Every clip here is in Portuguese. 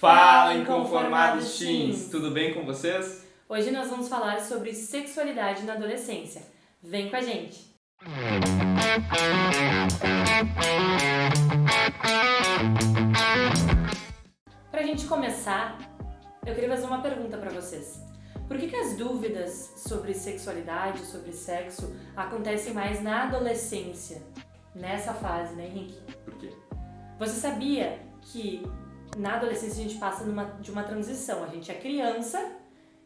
Fala, inconformados teens! Tudo bem com vocês? Hoje nós vamos falar sobre sexualidade na adolescência. Vem com a gente! Pra gente começar, eu queria fazer uma pergunta pra vocês. Por que as dúvidas sobre sexualidade, sobre sexo, acontecem mais na adolescência? Nessa fase, né, Henrique? Por quê? Você sabia que na adolescência a gente passa de uma transição? A gente é criança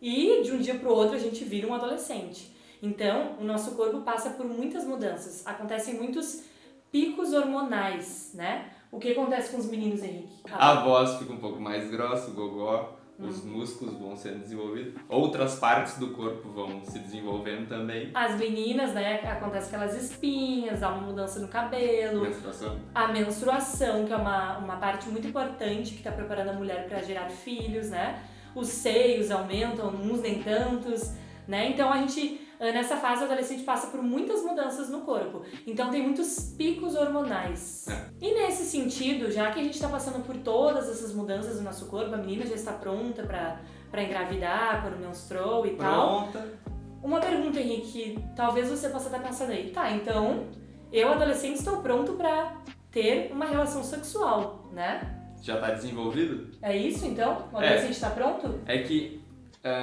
e de um dia pro outro a gente vira um adolescente. Então, o nosso corpo passa por muitas mudanças. Acontecem muitos picos hormonais, né? O que acontece com os meninos, Henrique? A voz fica um pouco mais grossa, o gogó, os músculos vão sendo desenvolvidos, outras partes do corpo vão se desenvolvendo também. As meninas, né, acontece aquelas espinhas, há uma mudança no cabelo. Menstruação. A menstruação, que é uma parte muito importante que está preparando a mulher para gerar filhos, né? Os seios aumentam, uns nem tantos, né? Então a gente, nessa fase, o adolescente passa por muitas mudanças no corpo. Então tem muitos picos hormonais. E nesse sentido, já que a gente está passando por todas essas mudanças no nosso corpo, a menina já está pronta para engravidar, quando menstruou e tal. Pronta. Uma pergunta, Henrique, talvez você possa estar pensando aí. Tá, então eu, adolescente, estou pronto para ter uma relação sexual, né? Já está desenvolvido? É isso, então? O adolescente está pronto? É que,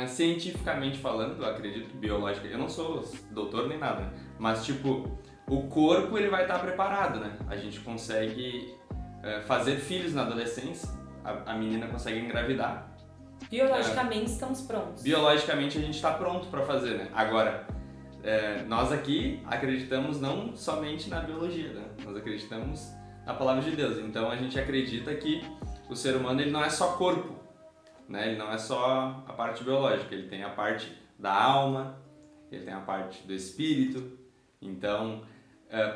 cientificamente falando, eu acredito, biológica, eu não sou doutor nem nada, mas tipo, o corpo ele vai estar preparado, né? A gente consegue fazer filhos na adolescência, a menina consegue engravidar. Biologicamente estamos prontos. Biologicamente a gente está pronto para fazer, né? Agora, nós aqui acreditamos não somente na biologia, né? Nós acreditamos na palavra de Deus. Então a gente acredita que o ser humano ele não é só corpo, né? Ele não é só a parte biológica, ele tem a parte da alma, ele tem a parte do espírito. Então,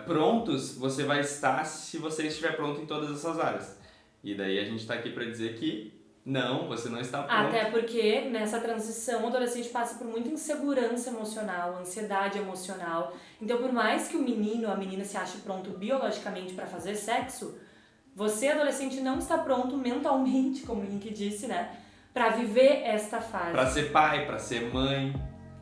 prontos você vai estar se você estiver pronto em todas essas áreas. E daí a gente está aqui para dizer que não, você não está pronto. Até porque nessa transição o adolescente passa por muita insegurança emocional, ansiedade emocional. Então, por mais que o menino ou a menina se ache pronto biologicamente para fazer sexo, você, adolescente, não está pronto mentalmente, como o Henrique disse, né? Para viver esta fase. Para ser pai, para ser mãe,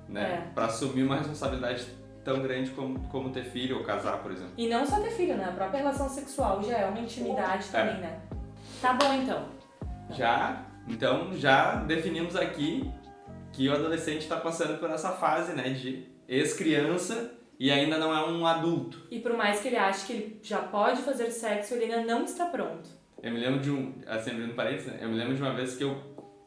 né? Para assumir uma responsabilidade tão grande como ter filho ou casar, por exemplo. E não só ter filho, né? A própria relação sexual já é uma intimidade também, né? Tá bom, então. Então já definimos aqui que o adolescente está passando por essa fase, né, de ex-criança e ainda não é um adulto. E por mais que ele ache que ele já pode fazer sexo, ele ainda não está pronto. Eu me lembro de assim, abrindo parênteses, né? Eu me lembro de uma vez que eu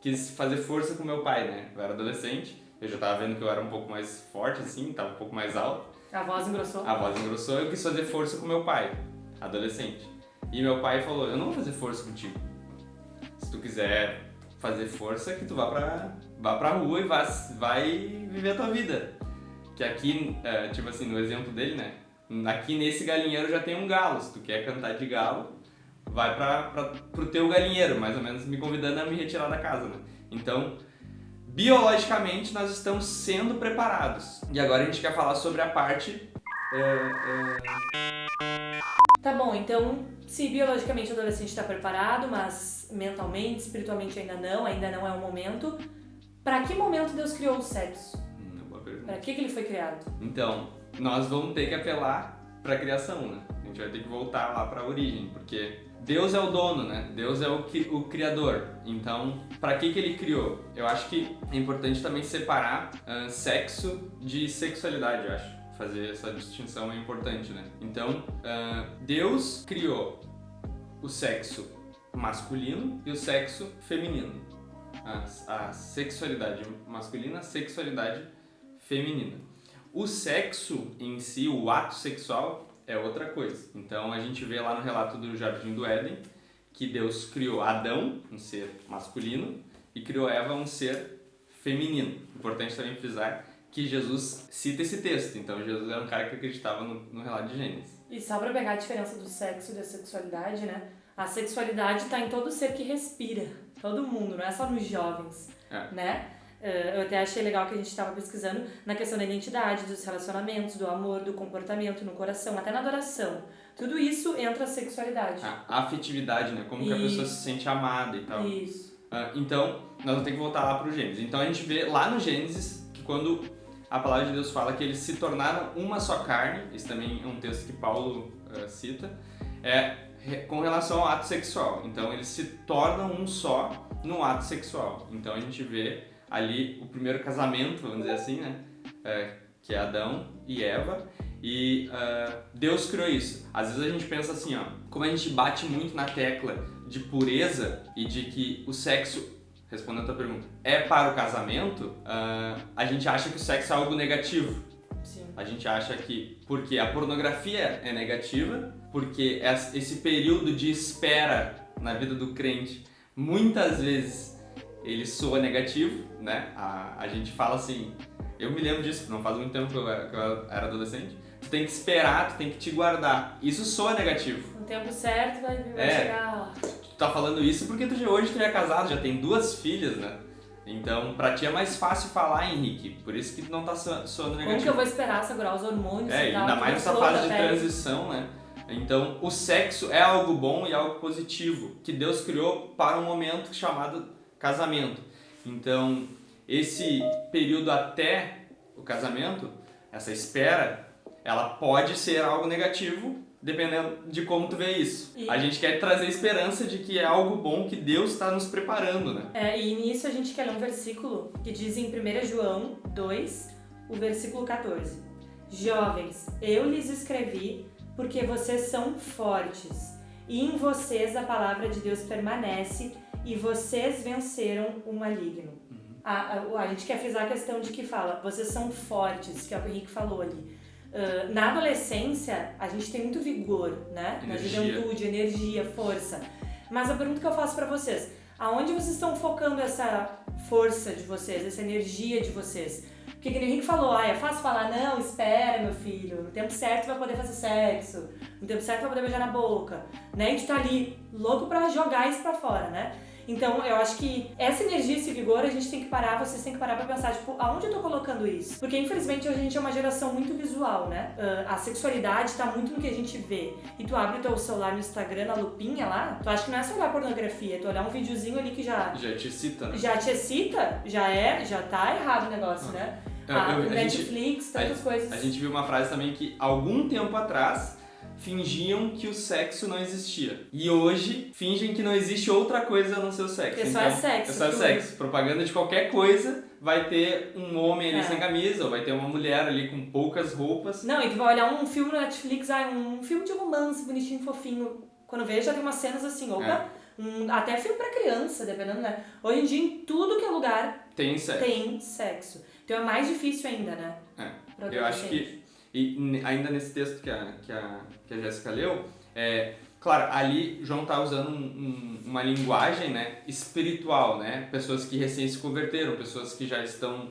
quis fazer força com meu pai, né? Eu era adolescente, eu já tava vendo que eu era um pouco mais forte, assim, tava um pouco mais alto. A voz engrossou? A voz engrossou e eu quis fazer força com meu pai, adolescente. E meu pai falou, eu não vou fazer força contigo. Se tu quiser fazer força, que tu vá pra rua e vai viver a tua vida. Que aqui, tipo assim, no exemplo dele, né? Aqui nesse galinheiro já tem um galo. Se tu quer cantar de galo, vai pro teu galinheiro, mais ou menos me convidando a me retirar da casa, né? Então, biologicamente, nós estamos sendo preparados. E agora a gente quer falar sobre a parte... Tá bom, então, se biologicamente o adolescente está preparado, mas mentalmente, espiritualmente ainda não é o momento, para que momento Deus criou o sexo? Boa pergunta. Para que ele foi criado? Então, nós vamos ter que apelar para a criação, né? A gente vai ter que voltar lá para a origem, porque Deus é o dono, né? Deus é o criador. Então, para que ele criou? Eu acho que é importante também separar sexo de sexualidade, eu acho. Fazer essa distinção é importante, né? Então, Deus criou o sexo masculino e o sexo feminino. A sexualidade masculina, a sexualidade feminina. O sexo em si, o ato sexual, é outra coisa. Então, a gente vê lá no relato do Jardim do Éden que Deus criou Adão, um ser masculino, e criou Eva, um ser feminino. Importante também frisar que Jesus cita esse texto. Então, Jesus era um cara que acreditava no relato de Gênesis. E só pra pegar a diferença do sexo e da sexualidade, né? A sexualidade tá em todo ser que respira. Todo mundo, não é só nos jovens, né? Eu até achei legal que a gente estava pesquisando na questão da identidade, dos relacionamentos, do amor, do comportamento no coração, até na adoração. Tudo isso entra a sexualidade. A afetividade, né? Como que a pessoa se sente amada e tal. Isso. Então, nós vamos ter que voltar lá pro Gênesis. Então a gente vê lá no Gênesis que quando a palavra de Deus fala que eles se tornaram uma só carne, esse também é um texto que Paulo cita, com relação ao ato sexual. Então eles se tornam um só no ato sexual. Então a gente vê ali o primeiro casamento, vamos dizer assim, né? Que é Adão e Eva. E Deus criou isso. Às vezes a gente pensa assim, ó, como a gente bate muito na tecla de pureza e de que o sexo, respondendo a tua pergunta, é para o casamento, a gente acha que o sexo é algo negativo. Sim. A gente acha que porque a pornografia é negativa, porque esse período de espera na vida do crente, muitas vezes ele soa negativo, né? A gente fala assim, eu me lembro disso, não faz muito tempo que eu era adolescente, tu tem que esperar, tu tem que te guardar. Isso soa negativo. No tempo certo vai chegar... Tu tá falando isso porque hoje tu já é casado, já tem 2 filhas, né? Então, pra ti é mais fácil falar, Henrique. Por isso que tu não tá soando negativo. Como que eu vou esperar segurar os hormônios e tal? Ainda mais nessa fase de transição, né? Então, o sexo é algo bom e algo positivo, que Deus criou para um momento chamado casamento. Então, esse período até o casamento, essa espera, ela pode ser algo negativo, dependendo de como tu vê isso. A gente quer trazer esperança de que é algo bom, que Deus está nos preparando, né? E nisso a gente quer ler um versículo que diz em 1 João 2, o versículo 14. Jovens, eu lhes escrevi porque vocês são fortes, e em vocês a palavra de Deus permanece, e vocês venceram o maligno. A gente quer frisar a questão de que fala, vocês são fortes, que é o que o Henrique falou ali. Na adolescência, a gente tem muito vigor, né? Energia. Na juventude, energia, força. Mas a pergunta que eu faço pra vocês, aonde vocês estão focando essa força de vocês, essa energia de vocês? Porque que o Henrique falou, é fácil falar, não, espera, meu filho, no tempo certo vai poder fazer sexo, no tempo certo vai poder beijar na boca, né? A gente tá ali louco pra jogar isso pra fora, né? Então, eu acho que essa energia, esse vigor, a gente tem que parar, vocês têm que parar pra pensar, tipo, aonde eu tô colocando isso? Porque, infelizmente, hoje a gente é uma geração muito visual, né? A sexualidade tá muito no que a gente vê. E tu abre o teu celular no Instagram, na lupinha lá, tu acha que não é só olhar pornografia, é tu olhar um videozinho ali que já te excita, né? Já te excita, já tá errado o negócio, né? Netflix, tantas coisas. A gente viu uma frase também que, algum tempo atrás, fingiam que o sexo não existia. E hoje, fingem que não existe outra coisa a não ser o sexo. Porque só é sexo. É só sexo. Propaganda de qualquer coisa, vai ter um homem ali sem camisa, ou vai ter uma mulher ali com poucas roupas. Não, e tu vai olhar um filme no Netflix, um filme de romance, bonitinho, fofinho. Quando vê, já tem umas cenas assim, até filme pra criança, dependendo, né? Hoje em dia, em tudo que é lugar, tem sexo. Então é mais difícil ainda, né? Eu acho que, e ainda nesse texto que a Jéssica leu, claro, ali João tá usando uma linguagem, né, espiritual, né? Pessoas que recém se converteram, pessoas que já estão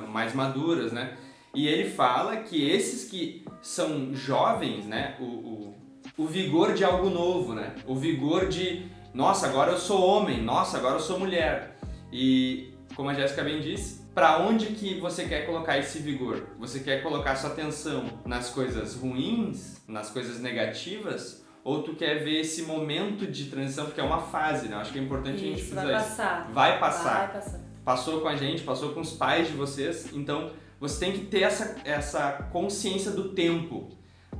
mais maduras, né? E ele fala que esses que são jovens, né, o vigor de algo novo, né? O vigor de, nossa, agora eu sou homem, nossa, agora eu sou mulher. E, como a Jéssica bem disse, para onde que você quer colocar esse vigor? Você quer colocar sua atenção nas coisas ruins, nas coisas negativas? Ou tu quer ver esse momento de transição, porque é uma fase, né? Acho que é importante a gente frisar isso. Vai passar. Passou com a gente, passou com os pais de vocês, então você tem que ter essa consciência do tempo.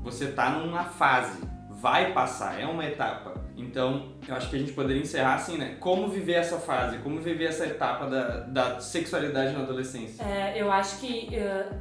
Você tá numa fase, vai passar, é uma etapa. Então, eu acho que a gente poderia encerrar assim, né? Como viver essa fase, como viver essa etapa da sexualidade na adolescência. Eu acho que,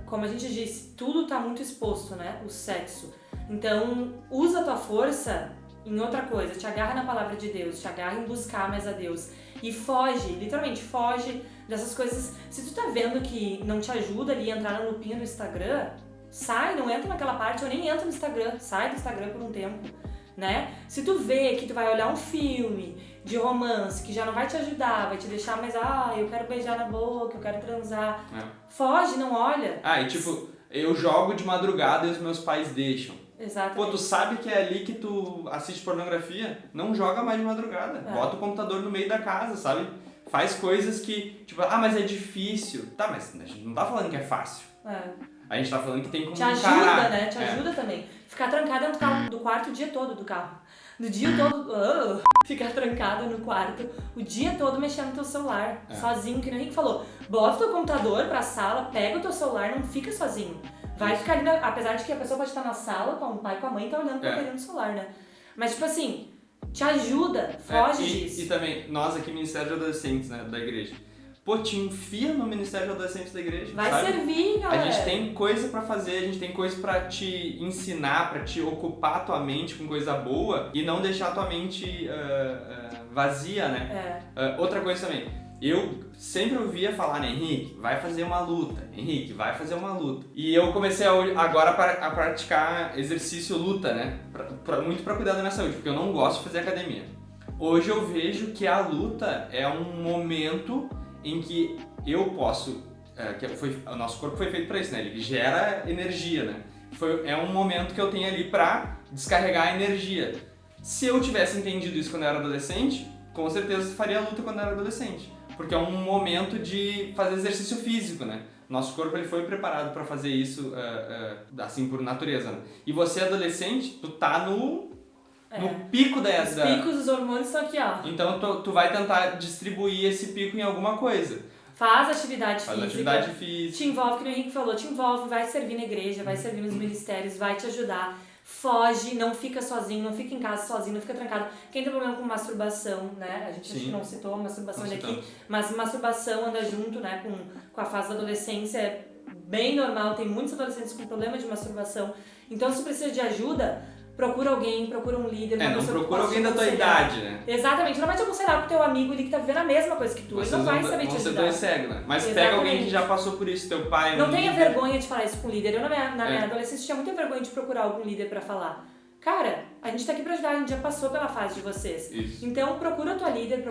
como a gente disse, tudo tá muito exposto, né? O sexo. Então, usa a tua força em outra coisa, te agarra na palavra de Deus, te agarra em buscar mais a Deus. E foge, literalmente, foge dessas coisas. Se tu tá vendo que não te ajuda ali a entrar na lupinha do Instagram, sai, não entra naquela parte, ou nem entra no Instagram, sai do Instagram por um tempo, né? Se tu vê que tu vai olhar um filme de romance que já não vai te ajudar, vai te deixar mais, eu quero beijar na boca, eu quero transar, foge, não olha. E tipo, eu jogo de madrugada e os meus pais deixam. Exatamente. Pô, tu sabe que é ali que tu assiste pornografia? Não joga mais de madrugada. Bota o computador no meio da casa, sabe? Faz coisas que, tipo, mas é difícil. Tá, mas a gente não tá falando que é fácil. A gente tá falando que tem como te ajuda, né? Te ajuda também. Ficar trancada dentro do quarto o dia todo do carro. do dia todo, ficar trancada no quarto o dia todo mexendo no teu celular, sozinho, que nem o Henrique falou. Bota o teu computador pra sala, pega o teu celular, não fica sozinho. Vai ficar ali, apesar de que a pessoa pode estar na sala com o pai e com a mãe e tá olhando pra ele no celular, né? Mas tipo assim, te ajuda, foge disso. E também, nós aqui, Ministério de Adolescentes, né, da igreja. Pô, te enfia no Ministério de Adolescentes da igreja, vai sabe? servir, galera. A gente tem coisa pra fazer, a gente tem coisa pra te ensinar, pra te ocupar a tua mente com coisa boa e não deixar a tua mente vazia, né? Outra coisa também, eu sempre ouvia falar, né, Henrique, vai fazer uma luta, Henrique, vai fazer uma luta. E eu comecei agora a praticar exercício luta, né? Muito pra cuidar da minha saúde, porque eu não gosto de fazer academia. Hoje eu vejo que a luta é um momento em que eu posso, o nosso corpo foi feito para isso, né? Ele gera energia, né? É um momento que eu tenho ali para descarregar a energia. Se eu tivesse entendido isso quando eu era adolescente, com certeza faria a luta quando eu era adolescente, porque é um momento de fazer exercício físico, né? Nosso corpo ele foi preparado para fazer isso assim por natureza, né? E você adolescente, tu tá no pico Os picos dos hormônios estão aqui, ó. Então tu vai tentar distribuir esse pico em alguma coisa. Faz atividade física. Te envolve, que o Henrique falou, te envolve, vai servir na igreja, vai servir nos ministérios, vai te ajudar. Foge, não fica sozinho, não fica em casa sozinho, não fica trancado. Quem tem problema com masturbação, né? A gente acho que não citou a masturbação daqui, mas masturbação anda junto, né, com a fase da adolescência, é bem normal, tem muitos adolescentes com problema de masturbação. Então, se precisa de ajuda, procura alguém, procura um líder. Não procura alguém da tua idade, né? Exatamente, não vai te aconselhar com o teu amigo ali que tá vivendo a mesma coisa que tu, ele não vai saber te ajudar. Você dois cegos, né? Mas pega alguém que já passou por isso, teu pai... Não tenha vergonha de falar isso com o líder. Eu na minha adolescência tinha muita vergonha de procurar algum líder pra falar. Cara, a gente tá aqui pra ajudar, a gente já passou pela fase de vocês. Isso. Então procura o teu líder,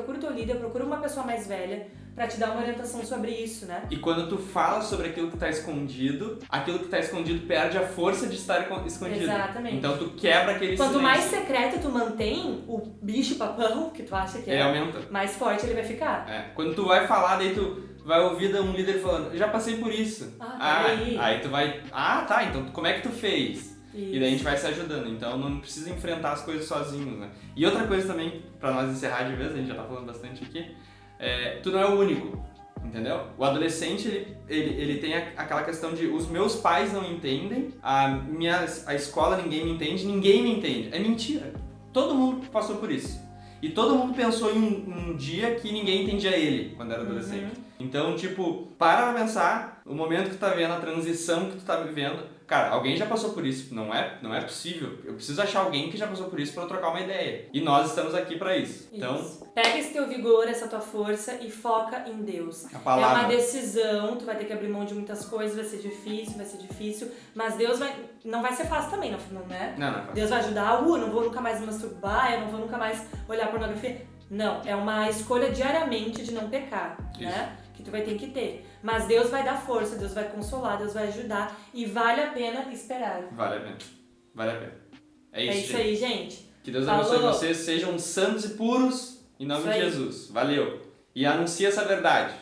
procura uma pessoa mais velha pra te dar uma orientação sobre isso, né? E quando tu fala sobre aquilo que tá escondido perde a força de estar escondido. Exatamente. Então tu quebra aquele Quanto silêncio. mais secreto tu mantém, o bicho papão, que tu acha que aumenta. mais forte ele vai ficar. Quando tu vai falar, daí tu vai ouvir um líder falando, já passei por isso. Aí tu vai, tá, então como é que tu fez? Isso. E daí a gente vai se ajudando, então não precisa enfrentar as coisas sozinhos, né? E outra coisa também, pra nós encerrar de vez, a gente já tá falando bastante aqui, tu não é o único, entendeu? O adolescente, ele tem aquela questão de os meus pais não entendem, a escola ninguém me entende. É mentira. Todo mundo passou por isso. E todo mundo pensou em um dia que ninguém entendia ele quando era adolescente. Então, para pra pensar, o momento que tu tá vendo, a transição que tu tá vivendo, cara, alguém já passou por isso, não é possível. Eu preciso achar alguém que já passou por isso pra eu trocar uma ideia. E nós estamos aqui pra isso. Então, pega esse teu vigor, essa tua força e foca em Deus. A palavra. É uma decisão, tu vai ter que abrir mão de muitas coisas, vai ser difícil, mas Deus não vai ser fácil também, não é? Não é fácil. Deus vai ajudar, não vou nunca mais me masturbar, eu não vou nunca mais olhar pornografia. Não, é uma escolha diariamente de não pecar, né? Que tu vai ter que ter. Mas Deus vai dar força, Deus vai consolar, Deus vai ajudar e vale a pena esperar. Vale a pena. É isso aí, gente. Que Deus abençoe vocês, sejam santos e puros em nome de Jesus. Valeu. E anuncia essa verdade.